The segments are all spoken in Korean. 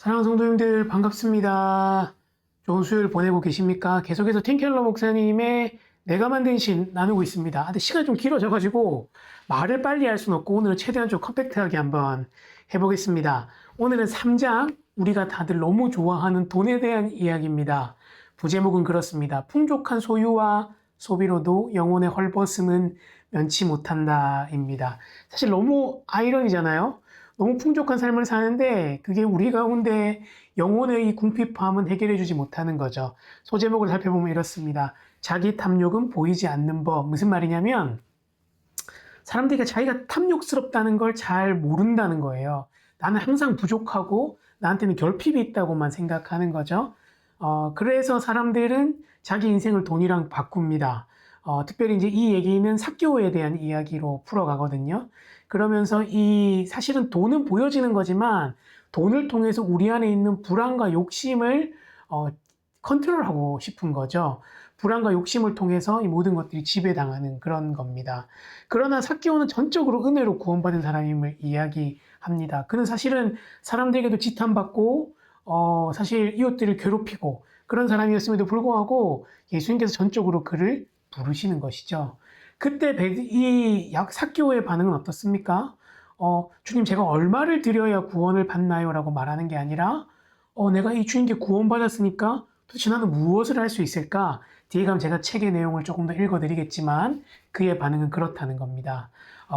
사랑하는 성도님들 반갑습니다. 좋은 수요일 보내고 계십니까? 계속해서 팀켈러 목사님의 내가 만든 신 나누고 있습니다. 근데 시간이 좀 길어져가지고 말을 빨리 할 수는 없고 오늘은 최대한 좀 컴팩트하게 한번 해보겠습니다. 오늘은 3장 우리가 다들 너무 좋아하는 돈에 대한 이야기입니다. 부제목은 그렇습니다. 풍족한 소유와 소비로도 영혼의 헐벗음은 면치 못한다입니다. 사실 너무 아이러니잖아요. 너무 풍족한 삶을 사는데 그게 우리 가운데 영혼의 이 궁핍함은 해결해 주지 못하는 거죠. 소제목을 살펴보면 이렇습니다. 자기 탐욕은 보이지 않는 법. 무슨 말이냐면 사람들이 자기가 탐욕스럽다는 걸 잘 모른다는 거예요. 나는 항상 부족하고 나한테는 결핍이 있다고만 생각하는 거죠. 그래서 사람들은 자기 인생을 돈이랑 바꿉니다. 특별히 이제 이 얘기는 삭개오에 대한 이야기로 풀어가거든요. 그러면서 사실은 돈은 보여지는 거지만 돈을 통해서 우리 안에 있는 불안과 욕심을 컨트롤하고 싶은 거죠. 불안과 욕심을 통해서 이 모든 것들이 지배당하는 그런 겁니다. 그러나 삭개오는 전적으로 은혜로 구원받은 사람임을 이야기합니다. 그는 사실은 사람들에게도 지탄받고 사실 이웃들을 괴롭히고 그런 사람이었음에도 불구하고 예수님께서 전적으로 그를 부르시는 것이죠. 그때 이 삭개오의 반응은 어떻습니까? 주님 제가 얼마를 드려야 구원을 받나요? 라고 말하는 게 아니라 내가 이 주님께 구원받았으니까 도대체 나는 무엇을 할 수 있을까? 뒤에 가면 제가 책의 내용을 조금 더 읽어드리겠지만 그의 반응은 그렇다는 겁니다.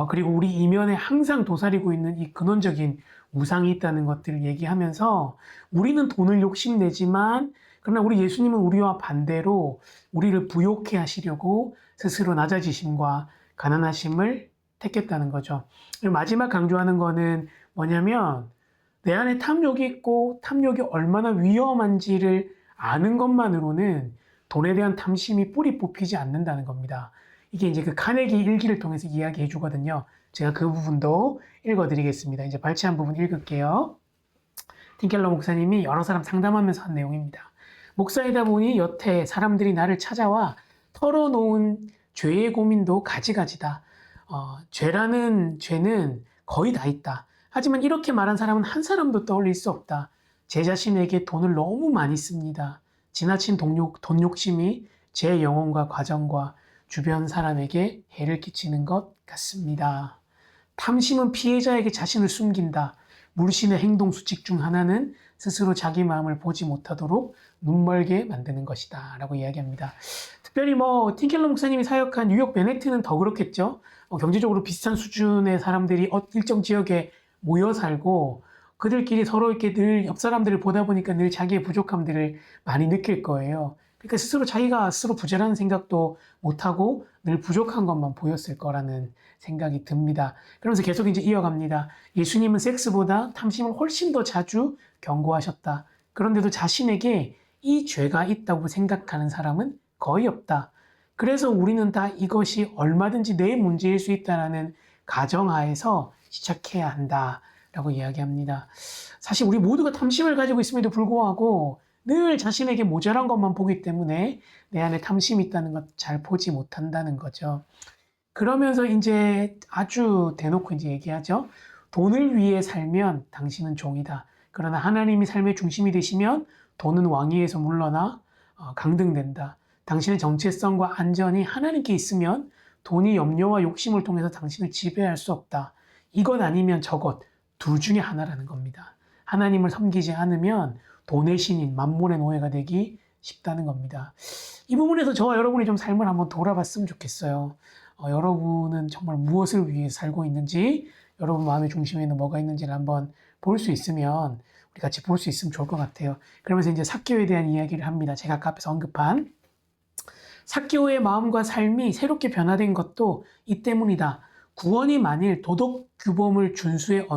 그리고 우리 이면에 항상 도사리고 있는 이 근원적인 우상이 있다는 것들을 얘기하면서 우리는 돈을 욕심내지만 그러나 우리 예수님은 우리와 반대로 우리를 부욕해 하시려고 스스로 낮아지심과 가난하심을 택했다는 거죠. 그리고 마지막 강조하는 거는 뭐냐면 내 안에 탐욕이 있고 탐욕이 얼마나 위험한지를 아는 것만으로는 돈에 대한 탐심이 뿌리 뽑히지 않는다는 겁니다. 이게 이제 그 카네기 일기를 통해서 이야기해 주거든요. 제가 그 부분도 읽어드리겠습니다. 이제 발췌한 부분 읽을게요. 팀켈러 목사님이 여러 사람 상담하면서 한 내용입니다. 목사이다 보니 여태 사람들이 나를 찾아와 털어놓은 죄의 고민도 가지가지다. 죄라는 죄는 거의 다 있다. 하지만 이렇게 말한 사람은 한 사람도 떠올릴 수 없다. 제 자신에게 돈을 너무 많이 씁니다. 지나친 돈 욕심이 제 영혼과 가정과 주변 사람에게 해를 끼치는 것 같습니다. 탐심은 피해자에게 자신을 숨긴다. 물신의 행동 수칙 중 하나는 스스로 자기 마음을 보지 못하도록 눈멀게 만드는 것이다. 라고 이야기합니다. 특별히 팀켈러 목사님이 사역한 뉴욕 맨해튼은 더 그렇겠죠. 경제적으로 비슷한 수준의 사람들이 일정 지역에 모여 살고 그들끼리 서로 이렇게 늘 옆 사람들을 보다 보니까 늘 자기의 부족함들을 많이 느낄 거예요. 그러니까 자기가 스스로 부자라는 생각도 못하고 늘 부족한 것만 보였을 거라는 생각이 듭니다. 그러면서 계속 이제 이어갑니다. 예수님은 섹스보다 탐심을 훨씬 더 자주 경고하셨다. 그런데도 자신에게 이 죄가 있다고 생각하는 사람은 거의 없다. 그래서 우리는 다 이것이 얼마든지 내 문제일 수 있다는 가정하에서 시작해야 한다. 라고 이야기합니다. 사실 우리 모두가 탐심을 가지고 있음에도 불구하고 늘 자신에게 모자란 것만 보기 때문에 내 안에 탐심이 있다는 것 잘 보지 못한다는 거죠. 그러면서 이제 아주 대놓고 이제 얘기하죠. 돈을 위해 살면 당신은 종이다. 그러나 하나님이 삶의 중심이 되시면 돈은 왕위에서 물러나 강등된다. 당신의 정체성과 안전이 하나님께 있으면 돈이 염려와 욕심을 통해서 당신을 지배할 수 없다. 이것 아니면 저것. 둘 중에 하나라는 겁니다. 하나님을 섬기지 않으면 돈의 신인 만몬의 노예가 되기 쉽다는 겁니다. 이 부분에서 저와 여러분이 좀 삶을 한번 돌아봤으면 좋겠어요. 여러분은 정말 무엇을 위해 살고 있는지, 여러분 마음의 중심에는 뭐가 있는지를 한번 볼 수 있으면 우리 같이 볼 수 있으면 좋을 것 같아요. 그러면서 이제 삭개오에 대한 이야기를 합니다. 제가 아까 앞에서 언급한 삭개오의 마음과 삶이 새롭게 변화된 것도 이 때문이다. 구원이 만일 도덕 규범을 준수해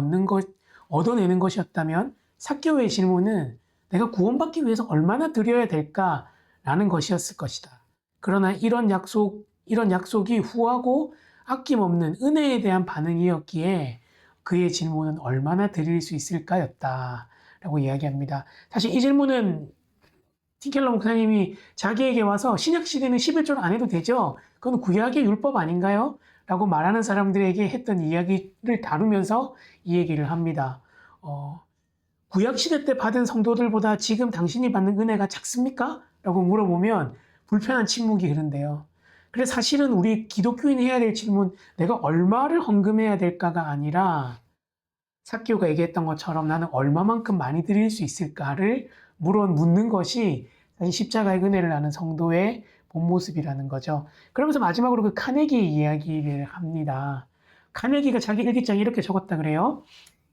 얻어내는 것이었다면 삭개오의 질문은 내가 구원받기 위해서 얼마나 드려야 될까라는 것이었을 것이다. 그러나 이런 약속이 후하고 아낌없는 은혜에 대한 반응이었기에 그의 질문은 얼마나 드릴 수 있을까였다라고 이야기합니다. 사실 이 질문은 팀켈러 목사님이 자기에게 와서 신약시대는 11조를 안 해도 되죠? 그건 구약의 율법 아닌가요? 라고 말하는 사람들에게 했던 이야기를 다루면서 이 얘기를 합니다. 구약시대 때 받은 성도들보다 지금 당신이 받는 은혜가 작습니까? 라고 물어보면 불편한 침묵이 흐른대요. 그래서 사실은 우리 기독교인이 해야 될 질문, 내가 얼마를 헌금해야 될까가 아니라 삭개오가 얘기했던 것처럼 나는 얼마만큼 많이 드릴 수 있을까를 묻는 것이 사실 십자가의 은혜를 아는 성도의 본 모습이라는 거죠. 그러면서 마지막으로 그 카네기 이야기를 합니다. 카네기가 자기 일기장에 이렇게 적었다 그래요.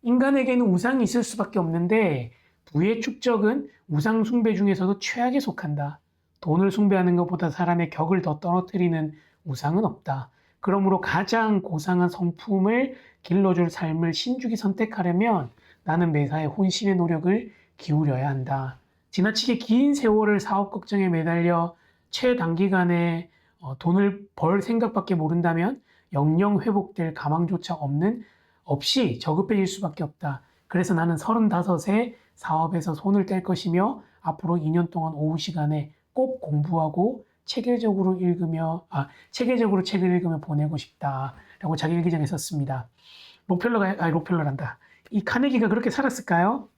인간에게는 우상이 있을 수밖에 없는데 부의 축적은 우상 숭배 중에서도 최악에 속한다. 돈을 숭배하는 것보다 사람의 격을 더 떨어뜨리는 우상은 없다. 그러므로 가장 고상한 성품을 길러줄 삶을 신중히 선택하려면 나는 매사에 혼신의 노력을 기울여야 한다. 지나치게 긴 세월을 사업 걱정에 매달려 최단기간에 돈을 벌 생각밖에 모른다면 영영 회복될 가망조차 없이 저급해질 수밖에 없다. 그래서 나는 35세 사업에서 손을 뗄 것이며 앞으로 2년 동안 오후 시간에 꼭 공부하고 체계적으로 책을 읽으며 보내고 싶다. 라고 자기 일기장에 썼습니다. 록펠러란다. 이 카네기가 그렇게 살았을까요?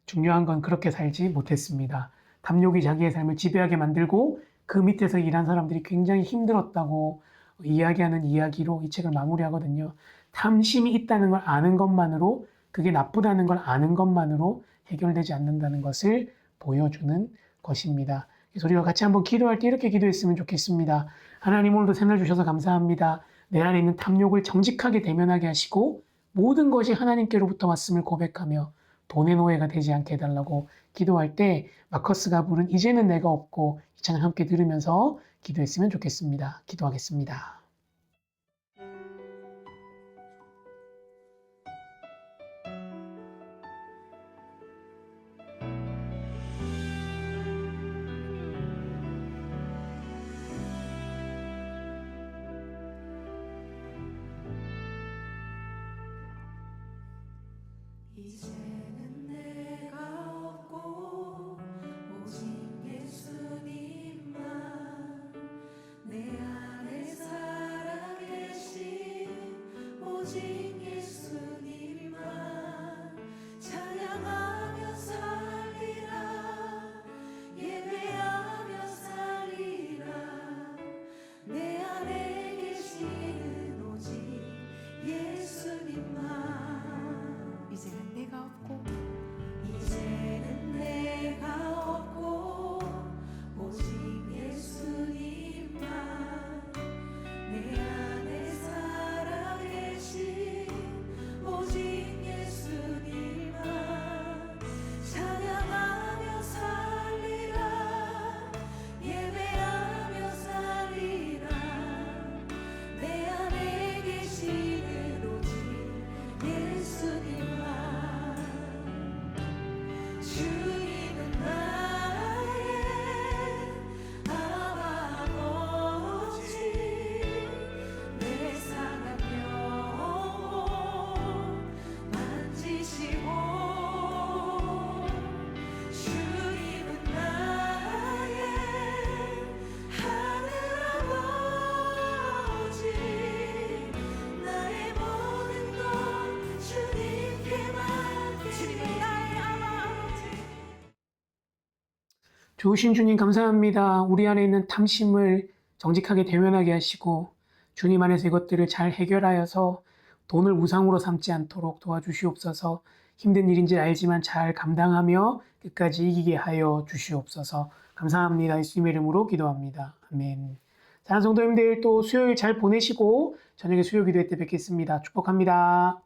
중요한 건 그렇게 살지 못했습니다. 탐욕이 자기의 삶을 지배하게 만들고 그 밑에서 일한 사람들이 굉장히 힘들었다고 이야기하는 이야기로 이 책을 마무리하거든요. 탐심이 있다는 걸 아는 것만으로, 그게 나쁘다는 걸 아는 것만으로 해결되지 않는다는 것을 보여주는 것입니다. 그래서 우리가 같이 한번 기도할 때 이렇게 기도했으면 좋겠습니다. 하나님, 오늘도 새날 주셔서 감사합니다. 내 안에 있는 탐욕을 정직하게 대면하게 하시고 모든 것이 하나님께로부터 왔음을 고백하며 돈의 노예가 되지 않게 해달라고 기도할 때 마커스가 부른 이제는 내가 없고 이 찬양 함께 들으면서 기도했으면 좋겠습니다. 기도하겠습니다. 이제는 내가 없고 오직 예수님만 내 안에 살아계신 오직 예수님만 찬양하며 살리라 예배하며 살리라 내 안에 계시는 오직 예수님만 이제는 내가 없고 오직 예수님만 내 안에 살아계신 오직 예수님만 찬양하며 살리라 예배하며 살리라 내 안에 계시는 오직 예수님만 주님은 나의 아버지 내 상한 영혼 만지시고 주님은 나의 하늘 아버지 나의 모든 것 주님께 맡기니 좋으신 주님 감사합니다. 우리 안에 있는 탐심을 정직하게 대면하게 하시고 주님 안에서 이것들을 잘 해결하여서 돈을 우상으로 삼지 않도록 도와주시옵소서. 힘든 일인지 알지만 잘 감당하며 끝까지 이기게 하여 주시옵소서. 감사합니다. 예수님의 이름으로 기도합니다. 아멘. 사랑하는 성도님들, 또 수요일 잘 보내시고 저녁에 수요 기도회 때 뵙겠습니다. 축복합니다.